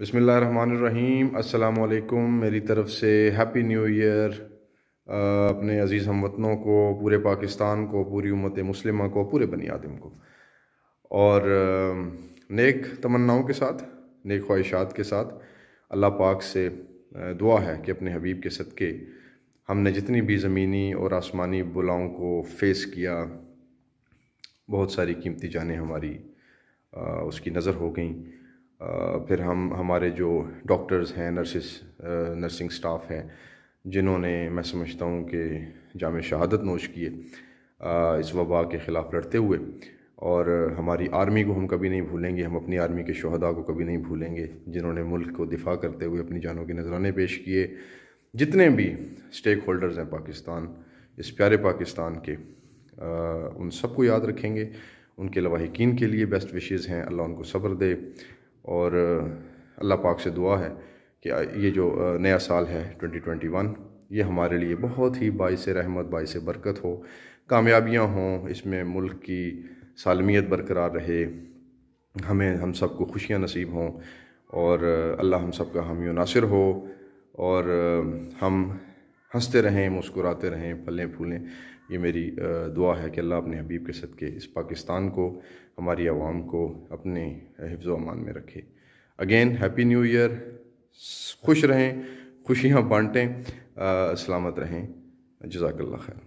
बिस्मिल्लाहिर्रहमानिर्रहीम। अस्सलाम वालेकुम। मेरी तरफ से हैप्पी न्यू ईयर अपने अज़ीज़ हमवतनों को, पूरे पाकिस्तान को, पूरी उम्मत मुस्लिमा को, पूरे बनी आदम को, और नेक तमन्नाओं के साथ, नेक ख्वाहिशात के साथ अल्लाह पाक से दुआ है कि अपने हबीब के सदक़े हमने जितनी भी ज़मीनी और आसमानी बुलाओं को फेस किया, बहुत सारी कीमती जानें हमारी उसकी नज़र हो गई। फिर हमारे जो डॉक्टर्स हैं, नर्सिंग स्टाफ है, जिन्होंने, मैं समझता हूँ कि जामे शहादत नोश किए इस वबा के ख़िलाफ़ लड़ते हुए, और हमारी आर्मी को हम कभी नहीं भूलेंगे। हम अपनी आर्मी के शहदा को कभी नहीं भूलेंगे, जिन्होंने मुल्क को दिफा करते हुए अपनी जानों के नजराने पेश किए। जितने भी स्टेक होल्डर्स हैं पाकिस्तान, इस प्यारे पाकिस्तान के, उन सबको याद रखेंगे। उनके लवाहिकीन के लिए बेस्ट विशेज़ हैं, अल्लाह उनको सब्र दे। और अल्लाह पाक से दुआ है कि ये जो नया साल है 2021, ये हमारे लिए बहुत ही बाइस रहमत, बाइस बरकत हो, कामयाबियाँ हों, इसमें मुल्क की सालमियत बरकरार रहे, हम सबको खुशियाँ नसीब हों, और अल्लाह हम सब का हामी व नासिर हो, और हम हंसते रहें, मुस्कुराते रहें, फलें फूलें। ये मेरी दुआ है कि अल्लाह अपने हबीब के सदक़े इस पाकिस्तान को, हमारी आवाम को अपने हिफ्ज़ व अमान में रखे। Again happy new year. खुश रहें, खुशियाँ बांटें, सलामत रहें। जज़ाकल्लाह खैर।